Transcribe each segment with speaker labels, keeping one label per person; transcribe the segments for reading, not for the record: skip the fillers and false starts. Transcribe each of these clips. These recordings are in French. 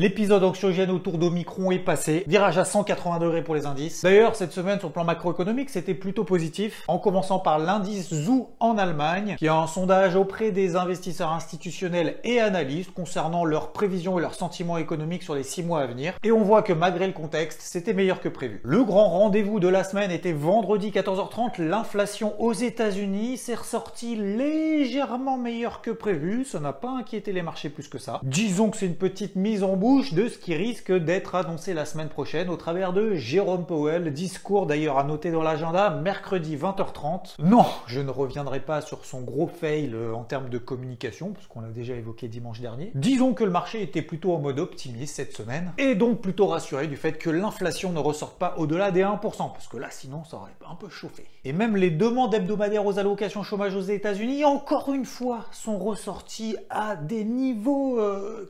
Speaker 1: L'épisode anxiogène autour d'Omicron est passé. Virage à 180 degrés pour les indices. D'ailleurs, cette semaine, sur le plan macroéconomique, c'était plutôt positif. En commençant par l'indice ZOO en Allemagne, qui a un sondage auprès des investisseurs institutionnels et analystes concernant leurs prévisions et leurs sentiments économiques sur les 6 mois à venir. Et on voit que malgré le contexte, c'était meilleur que prévu. Le grand rendez-vous de la semaine était vendredi 14h30. L'inflation aux États-Unis s'est ressortie légèrement meilleure que prévu. Ça n'a pas inquiété les marchés plus que ça. Disons que c'est une petite mise en bouche de ce qui risque d'être annoncé la semaine prochaine au travers de Jérôme Powell. Discours d'ailleurs à noter dans l'agenda, mercredi 20h30. Non, je ne reviendrai pas sur son gros fail en termes de communication, parce qu'on l'a déjà évoqué dimanche dernier. Disons que le marché était plutôt en mode optimiste cette semaine, et donc plutôt rassuré du fait que l'inflation ne ressorte pas au-delà des 1%, parce que là sinon ça aurait un peu chauffé. Et même les demandes hebdomadaires aux allocations chômage aux États-Unis, encore une fois, sont ressorties à des niveaux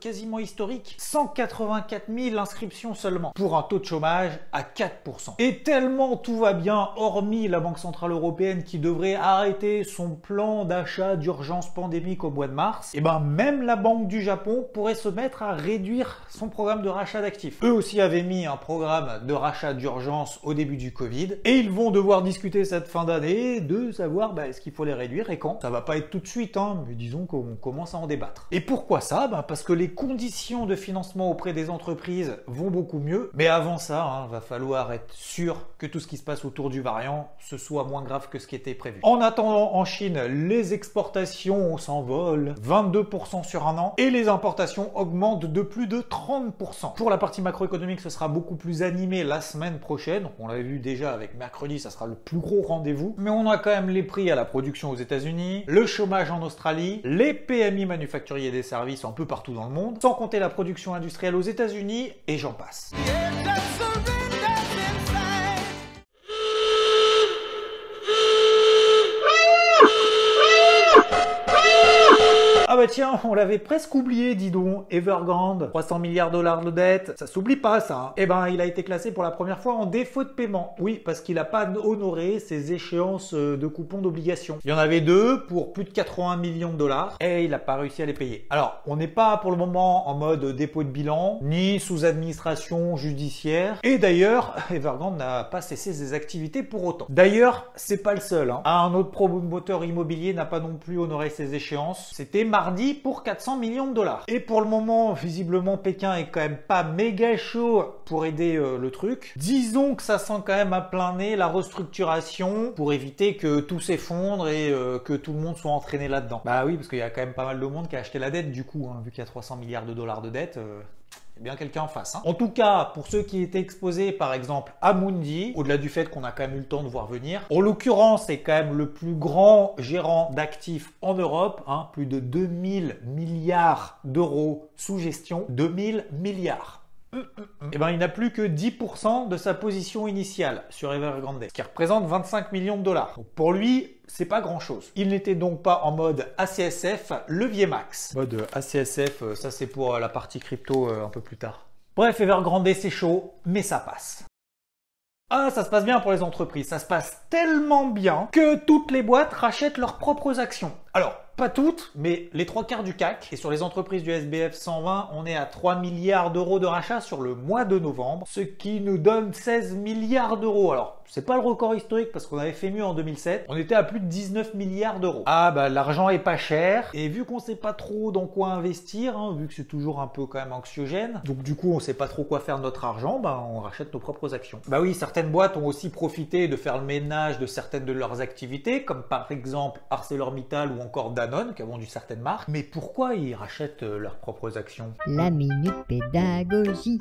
Speaker 1: quasiment historiques. 184 000 inscriptions seulement, pour un taux de chômage à 4%. Et tellement tout va bien, hormis la Banque Centrale Européenne qui devrait arrêter son plan d'achat d'urgence pandémique au mois de mars, et ben même la Banque du Japon pourrait se mettre à réduire son programme de rachat d'actifs. Eux aussi avaient mis un programme de rachat d'urgence au début du Covid, et ils vont devoir discuter cette fin d'année de savoir est-ce qu'il faut les réduire et quand. Ça va pas être tout de suite, mais disons qu'on commence à en débattre. Et pourquoi ça? Parce que les conditions de financement auprès des entreprises vont beaucoup mieux, mais avant ça, va falloir être sûr que tout ce qui se passe autour du variant, ce soit moins grave que ce qui était prévu. En attendant, en Chine, les exportations s'envolent, 22% sur un an, et les importations augmentent de plus de 30%. Pour la partie macroéconomique, ce sera beaucoup plus animé la semaine prochaine. On l'a vu déjà avec mercredi, ça sera le plus gros rendez-vous. Mais on a quand même les prix à la production aux États-Unis, le chômage en Australie, les PMI manufacturiers des services un peu partout dans le monde, sans compter la production industrielle aux États-Unis, et j'en passe. Ah bah tiens, on l'avait presque oublié, dis donc. Evergrande, 300 milliards $ de dette, ça s'oublie pas ça. Eh ben, il a été classé pour la première fois en défaut de paiement. Oui, parce qu'il n'a pas honoré ses échéances de coupons d'obligations. Il y en avait deux pour plus de 80 millions $, et il n'a pas réussi à les payer. Alors, on n'est pas pour le moment en mode dépôt de bilan, ni sous administration judiciaire. Et d'ailleurs, Evergrande n'a pas cessé ses activités pour autant. D'ailleurs, c'est pas le seul. Un autre promoteur immobilier n'a pas non plus honoré ses échéances. C'était mardi pour 400 millions $. Et pour le moment, visiblement, Pékin est quand même pas méga chaud pour aider le truc. Disons que ça sent quand même à plein nez la restructuration pour éviter que tout s'effondre et que tout le monde soit entraîné là-dedans. Bah oui, parce qu'il y a quand même pas mal de monde qui a acheté la dette du coup, vu qu'il y a 300 milliards de dollars de dette. Bien quelqu'un en face. En tout cas, pour ceux qui étaient exposés par exemple à Amundi, au-delà du fait qu'on a quand même eu le temps de voir venir, en l'occurrence c'est quand même le plus grand gérant d'actifs en Europe, plus de 2000 milliards d'euros sous gestion, 2000 milliards. Et ben il n'a plus que 10% de sa position initiale sur Evergrande, ce qui représente 25 millions $. Donc pour lui, c'est pas grand chose. Il n'était donc pas en mode ACSF, levier max. Mode ACSF, ça c'est pour la partie crypto un peu plus tard. Bref, Evergrande c'est chaud, mais ça passe. Ah, ça se passe bien pour les entreprises, ça se passe tellement bien que toutes les boîtes rachètent leurs propres actions. Alors, pas toutes, mais les 3/4 du CAC. Et sur les entreprises du SBF 120, on est à 3 milliards € de rachat sur le mois de novembre, ce qui nous donne 16 milliards €. Alors, c'est pas le record historique parce qu'on avait fait mieux en 2007. On était à plus de 19 milliards €. Ah bah l'argent est pas cher. Et vu qu'on sait pas trop dans quoi investir, vu que c'est toujours un peu quand même anxiogène, donc du coup on sait pas trop quoi faire de notre argent, on rachète nos propres actions. Bah oui, certaines boîtes ont aussi profité de faire le ménage de certaines de leurs activités, comme par exemple ArcelorMittal ou encore Danone, qui a vendu certaines marques. Mais pourquoi ils rachètent leurs propres actions?
Speaker 2: La minute pédagogie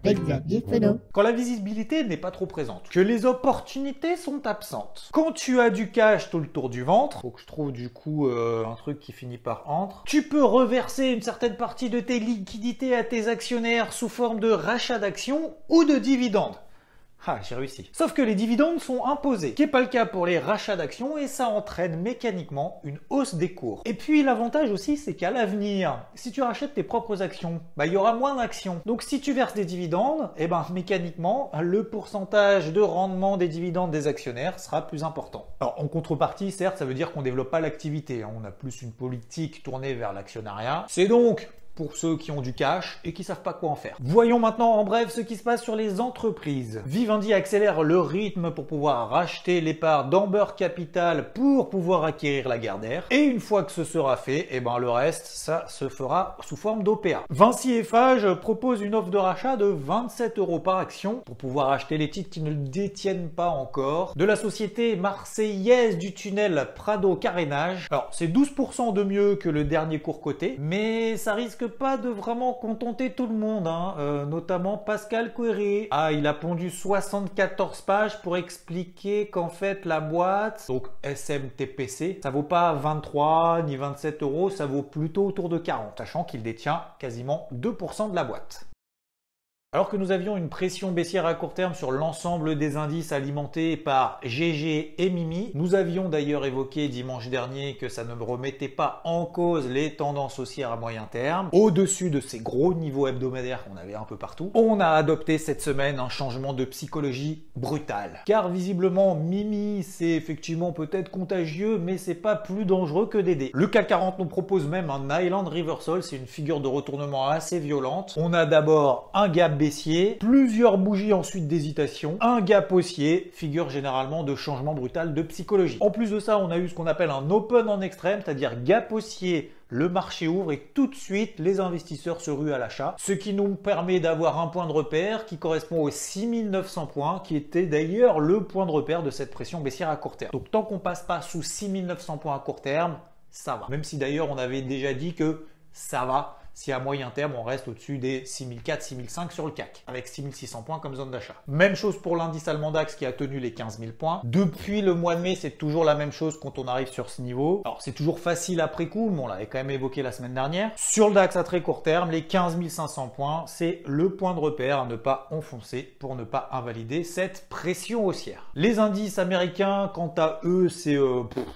Speaker 2: avec Xavier Fenot.
Speaker 1: Quand la visibilité n'est pas trop présente, que les opportunités sont absentes, quand tu as du cash tout le tour du ventre, faut que je trouve du coup un truc qui finit par entre, tu peux reverser une certaine partie de tes liquidités à tes actionnaires sous forme de rachat d'actions ou de dividendes. Ah, j'ai réussi. Sauf que les dividendes sont imposés, ce qui n'est pas le cas pour les rachats d'actions et ça entraîne mécaniquement une hausse des cours. Et puis l'avantage aussi, c'est qu'à l'avenir, si tu rachètes tes propres actions, il y aura moins d'actions. Donc si tu verses des dividendes, mécaniquement, le pourcentage de rendement des dividendes des actionnaires sera plus important. Alors en contrepartie, certes, ça veut dire qu'on ne développe pas l'activité. On a plus une politique tournée vers l'actionnariat. C'est donc pour ceux qui ont du cash et qui savent pas quoi en faire. Voyons maintenant en bref ce qui se passe sur les entreprises. Vivendi accélère le rythme pour pouvoir racheter les parts d'Amber Capital pour pouvoir acquérir Lagardère. Et une fois que ce sera fait, et ben le reste, ça se fera sous forme d'OPA. Vinci Eiffage propose une offre de rachat de 27 € par action pour pouvoir acheter les titres qui ne le détiennent pas encore de la société marseillaise du tunnel Prado Carénage. Alors c'est 12% de mieux que le dernier cours coté, mais ça risque pas de vraiment contenter tout le monde, hein. Notamment Pascal Quéré. Ah, il a pondu 74 pages pour expliquer qu'en fait la boîte, donc SMTPC, ça vaut pas 23 ni 27 €, ça vaut plutôt autour de 40, sachant qu'il détient quasiment 2% de la boîte. Alors que nous avions une pression baissière à court terme sur l'ensemble des indices alimentés par GG et Mimi, nous avions d'ailleurs évoqué dimanche dernier que ça ne remettait pas en cause les tendances haussières à moyen terme. Au-dessus de ces gros niveaux hebdomadaires qu'on avait un peu partout, on a adopté cette semaine un changement de psychologie brutal. Car visiblement, Mimi, c'est effectivement peut-être contagieux, mais c'est pas plus dangereux que Dédé. Le CAC 40 nous propose même un Island Reversal, c'est une figure de retournement assez violente. On a d'abord un gap baissier, plusieurs bougies ensuite d'hésitation, un gap haussier, figure généralement de changement brutal de psychologie. En plus de ça, on a eu ce qu'on appelle un open en extrême, c'est-à-dire gap haussier, le marché ouvre et tout de suite les investisseurs se ruent à l'achat, ce qui nous permet d'avoir un point de repère qui correspond aux 6900 points, qui était d'ailleurs le point de repère de cette pression baissière à court terme. Donc tant qu'on passe pas sous 6900 points à court terme, ça va. Même si d'ailleurs on avait déjà dit que ça va si à moyen terme on reste au-dessus des 6400, 6500 sur le CAC, avec 6600 points comme zone d'achat. Même chose pour l'indice allemand DAX qui a tenu les 15 000 points. Depuis le mois de mai, c'est toujours la même chose quand on arrive sur ce niveau. Alors c'est toujours facile après coup, mais on l'avait quand même évoqué la semaine dernière. Sur le DAX à très court terme, les 15 500 points, c'est le point de repère à ne pas enfoncer pour ne pas invalider cette pression haussière. Les indices américains, quant à eux, c'est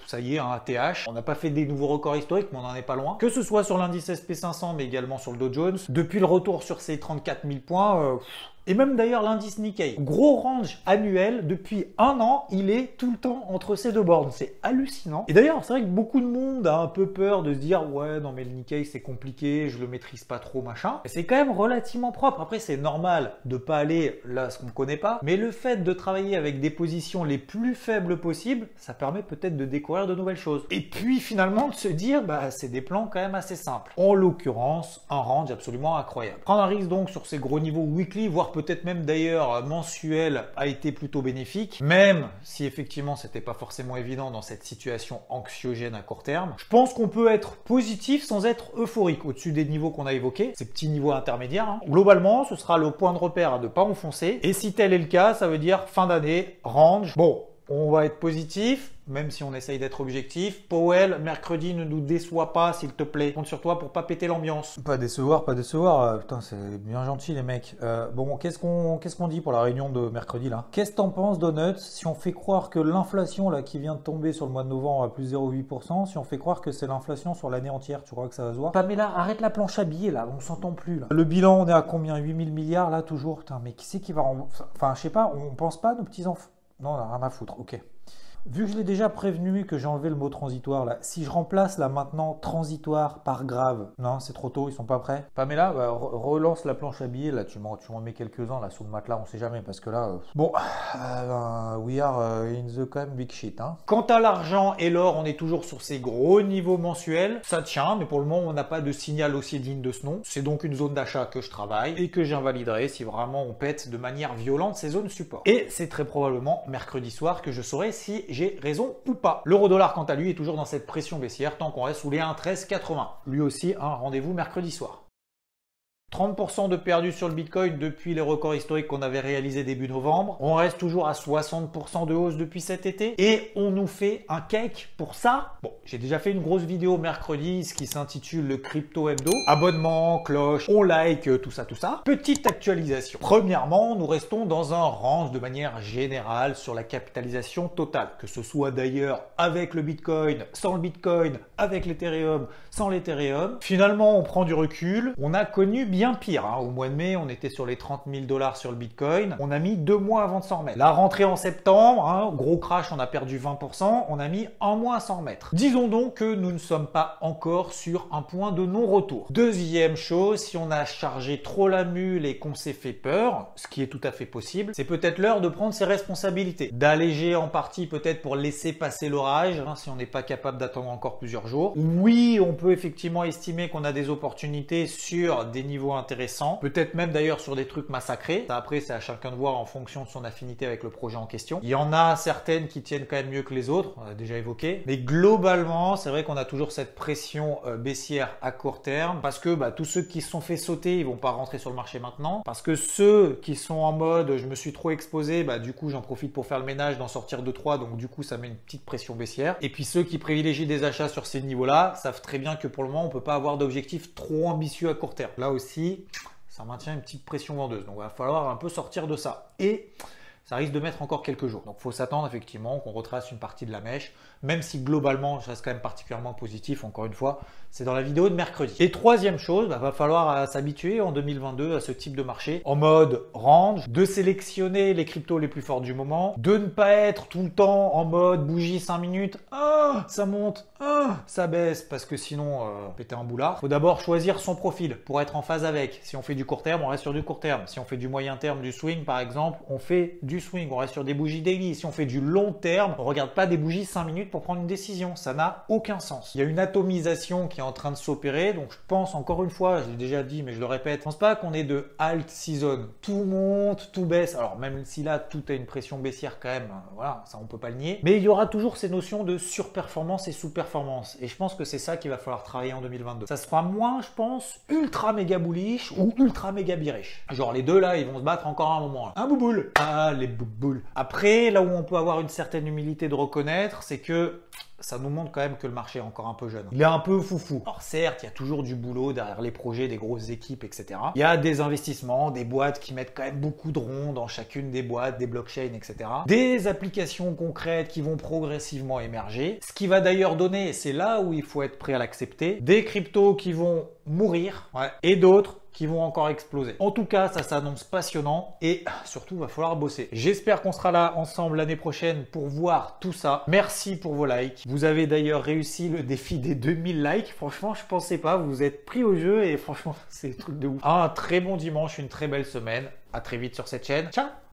Speaker 1: ça y est, un ATH. On n'a pas fait des nouveaux records historiques, mais on n'en est pas loin. Que ce soit sur l'indice SP500, mais également sur le Dow Jones. Depuis le retour sur ces 34 000 points, et même d'ailleurs l'indice Nikkei. Gros range annuel, depuis un an, il est tout le temps entre ces deux bornes. C'est hallucinant. Et d'ailleurs, c'est vrai que beaucoup de monde a un peu peur de se dire « Ouais, non mais le Nikkei c'est compliqué, je le maîtrise pas trop, machin ». C'est quand même relativement propre. Après, c'est normal de pas aller là ce qu'on ne connaît pas. Mais le fait de travailler avec des positions les plus faibles possibles, ça permet peut-être de découvrir de nouvelles choses. Et puis finalement de se dire « Bah, c'est des plans quand même assez simples ». En l'occurrence, un range absolument incroyable. Prendre un risque donc sur ces gros niveaux weekly, voire peut-être même d'ailleurs mensuel, a été plutôt bénéfique, même si effectivement c'était pas forcément évident dans cette situation anxiogène à court terme. Je pense qu'on peut être positif sans être euphorique au-dessus des niveaux qu'on a évoqués, ces petits niveaux intermédiaires, hein. Globalement, ce sera le point de repère à ne pas enfoncer, et si tel est le cas, ça veut dire fin d'année, range. Bon, on va être positif, même si on essaye d'être objectif. Powell, mercredi, ne nous déçois pas, s'il te plaît. Compte sur toi pour pas péter l'ambiance.
Speaker 3: Pas décevoir, pas décevoir. Putain, c'est bien gentil, les mecs. Bon, qu'est-ce qu'on dit pour la réunion de mercredi, là? Qu'est-ce que t'en penses, Donuts? Si on fait croire que l'inflation, là, qui vient de tomber sur le mois de novembre à plus 0,8%, si on fait croire que c'est l'inflation sur l'année entière, tu crois que ça va se voir? Pamela, arrête la planche à billets, là. On s'entend plus, là. Le bilan, on est à combien? 8000 milliards, là, toujours? Putain, mais qui c'est qui va rembourser? Enfin, je sais pas, on pense pas à nos petits-enfants? Non, on a rien à foutre, ok. Vu que je l'ai déjà prévenu et que j'ai enlevé le mot transitoire là, si je remplace là maintenant transitoire par grave, non c'est trop tôt, ils sont pas prêts. Pamela, bah, relance la planche à billets là, tu m'en mets quelques-uns là sous le matelas, on sait jamais parce que là, bon, we are in the kind big shit. Hein.
Speaker 1: Quant à l'argent et l'or, on est toujours sur ces gros niveaux mensuels, ça tient, mais pour le moment on n'a pas de signal aussi digne de ce nom. C'est donc une zone d'achat que je travaille et que j'invaliderai si vraiment on pète de manière violente ces zones support. Et c'est très probablement mercredi soir que je saurai si j'ai raison ou pas. L'euro-dollar, quant à lui, est toujours dans cette pression baissière tant qu'on reste sous les 1,1380. Lui aussi, un rendez-vous mercredi soir. 30% de perdu sur le Bitcoin depuis les records historiques qu'on avait réalisés début novembre. On reste toujours à 60% de hausse depuis cet été. Et on nous fait un cake pour ça. Bon, j'ai déjà fait une grosse vidéo mercredi, ce qui s'intitule le Crypto Hebdo. Abonnement, cloche, on like, tout ça, tout ça. Petite actualisation. Premièrement, nous restons dans un range de manière générale sur la capitalisation totale. Que ce soit d'ailleurs avec le Bitcoin, sans le Bitcoin, avec l'Ethereum, sans l'Ethereum. Finalement, on prend du recul. On a connu bien bien pire. Au mois de mai, on était sur les 30 000 $ sur le Bitcoin. On a mis 2 mois avant de s'en remettre. La rentrée en septembre, gros crash, on a perdu 20%. On a mis 1 mois à s'en remettre. Disons donc que nous ne sommes pas encore sur un point de non-retour. Deuxième chose, si on a chargé trop la mule et qu'on s'est fait peur, ce qui est tout à fait possible, c'est peut-être l'heure de prendre ses responsabilités. D'alléger en partie peut-être pour laisser passer l'orage, si on n'est pas capable d'attendre encore plusieurs jours. Oui, on peut effectivement estimer qu'on a des opportunités sur des niveaux intéressants, peut-être même d'ailleurs sur des trucs massacrés. Ça, après, c'est à chacun de voir en fonction de son affinité avec le projet en question. Il y en a certaines qui tiennent quand même mieux que les autres, on a déjà évoqué, mais globalement, c'est vrai qu'on a toujours cette pression baissière à court terme, parce que tous ceux qui se sont fait sauter, ils vont pas rentrer sur le marché maintenant, parce que ceux qui sont en mode je me suis trop exposé, du coup j'en profite pour faire le ménage, d'en sortir 2-3, donc du coup ça met une petite pression baissière. Et puis ceux qui privilégient des achats sur ces niveaux-là savent très bien que pour le moment on peut pas avoir d'objectif trop ambitieux à court terme. Là aussi, ça maintient une petite pression vendeuse, donc il va falloir un peu sortir de ça. Et ça risque de mettre encore quelques jours. Donc il faut s'attendre effectivement qu'on retrace une partie de la mèche, même si globalement je reste quand même particulièrement positif, encore une fois, c'est dans la vidéo de mercredi. Et troisième chose, va falloir s'habituer en 2022 à ce type de marché, en mode range, de sélectionner les cryptos les plus forts du moment, de ne pas être tout le temps en mode bougie 5 minutes, ça monte, ça baisse, parce que sinon péter un boulard. Faut d'abord choisir son profil pour être en phase avec. Si on fait du court terme, on reste sur du court terme. Si on fait du moyen terme, du swing par exemple, on fait du swing, on reste sur des bougies daily. Si on fait du long terme, on regarde pas des bougies 5 minutes pour prendre une décision. Ça n'a aucun sens. Il y a une atomisation qui est en train de s'opérer, donc je pense encore une fois, je l'ai déjà dit mais je le répète, je pense pas qu'on est de alt season. Tout monte, tout baisse. Alors même si là tout a une pression baissière quand même, voilà, ça on peut pas le nier. Mais il y aura toujours ces notions de surperformance et sous-performance. Et je pense que c'est ça qu'il va falloir travailler en 2022. Ça sera moins, je pense, ultra méga bullish ou ultra méga bearish. Genre les deux là, ils vont se battre encore un moment. Un bouboule. Ah, les bouboules. Après, là où on peut avoir une certaine humilité de reconnaître, c'est que ça nous montre quand même que le marché est encore un peu jeune. Il est un peu foufou. Alors certes, il y a toujours du boulot derrière les projets, des grosses équipes, etc. Il y a des investissements, des boîtes qui mettent quand même beaucoup de ronds dans chacune des boîtes, des blockchains, etc. Des applications concrètes qui vont progressivement émerger. Ce qui va d'ailleurs donner, c'est là où il faut être prêt à l'accepter, des cryptos qui vont mourir, et d'autres qui vont encore exploser. En tout cas, ça s'annonce passionnant et surtout, il va falloir bosser. J'espère qu'on sera là ensemble l'année prochaine pour voir tout ça. Merci pour vos likes. Vous avez d'ailleurs réussi le défi des 2000 likes. Franchement, je pensais pas. Vous êtes pris au jeu et franchement, c'est des trucs de ouf. Un très bon dimanche, une très belle semaine. À très vite sur cette chaîne. Ciao!